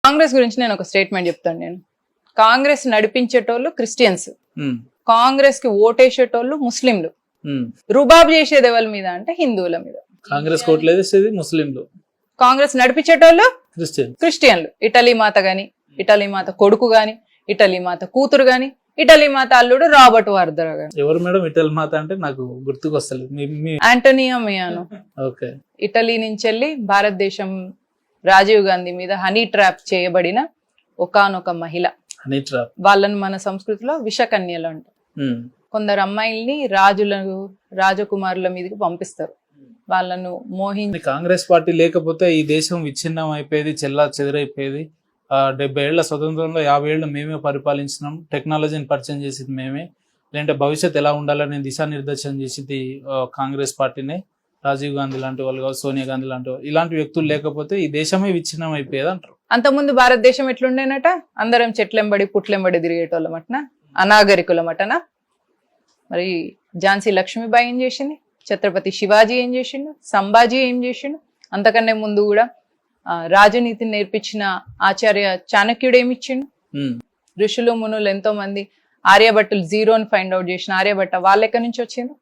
కాంగ్రెస్ గురించి నేను ఒక స్టేట్మెంట్ చెప్తాను. నేను కాంగ్రెస్ నడిపించేటోళ్ళు క్రిస్టియన్స్, కాంగ్రెస్ కి ఓటేసేటోళ్ళు ముస్లింలు, రుబాబ్ చేసేది ఎవరి మీద అంటే హిందువుల మీద. కాంగ్రెస్ కోట్లేసేది ముస్లింలు, కాంగ్రెస్ నడిపించేటోళ్ళు క్రిస్టియన్లు. ఇటలీ మాత గాని, ఇటలీ మాత కొడుకు గాని, ఇటలీ మాత కూతురు గాని, ఇటలీ మాత అల్లుడు రాబర్ట్ వార్దరా గాని. ఎవరు మేడం ఇటలీ మాత అంటే? నాకు గుర్తుకు వస్తలేదు. ఆంటోనియో మియానో. ఓకే. ఇటలీ నుంచి వెళ్ళి భారతదేశం రాజీవ్ గాంధీ మీద హనీ ట్రాప్ చేయబడిన ఒకానొక మహిళ. హనీ ట్రాప్ వాళ్ళని మన సంస్కృతిలో విషకన్యలు అంటారు. కొందరు అమ్మాయిల్ని రాజకుమారుల మీదకి పంపిస్తారు, వాళ్ళను మోహించి. కాంగ్రెస్ పార్టీ లేకపోతే ఈ దేశం విచ్ఛిన్నం అయిపోయేది, చెల్లా చెదరైపోయేది. 70 ఏళ్ల స్వతంత్రంలో 50 ఏళ్ళు మేమే పరిపాలించినాం, టెక్నాలజీని పరిచయం చేసింది మేమే, లేదంటే భవిష్యత్ ఎలా ఉండాలని దిశానిర్దేశం చేసింది కాంగ్రెస్ పార్టీనే. రాజీవ్ గాంధీ లాంటి వాళ్ళు కావచ్చు, సోనియా గాంధీ లాంటి వాళ్ళు, ఇలాంటి వ్యక్తులు లేకపోతే ఈ దేశమే విచ్ఛిన్నం అయిపోయేది అంటారు. అంతకుముందు భారతదేశం ఎట్లుండేనట? అందరం చెట్లెంబడి పుట్లెంబడి తిరిగేటోళ్ళమటనా, అనాగరికులమటనా? మరి ఝాన్సీ లక్ష్మీబాయి ఏం చేసింది? ఛత్రపతి శివాజీ ఏం చేసిండు? సంభాజీ ఏం చేసిండు? అంతకన్నా ముందు కూడా రాజనీతిని నేర్పించిన ఆచార్య చాణక్యుడు ఏమిచ్చిండు? ఋషులు మునులు ఎంతో మంది, ఆర్యభట్టులు జీరోని ఫైండ్ అవుట్ చేసిన ఆర్యభట్ట, వాళ్ళు ఎక్కడి నుంచి వచ్చిండ్రు?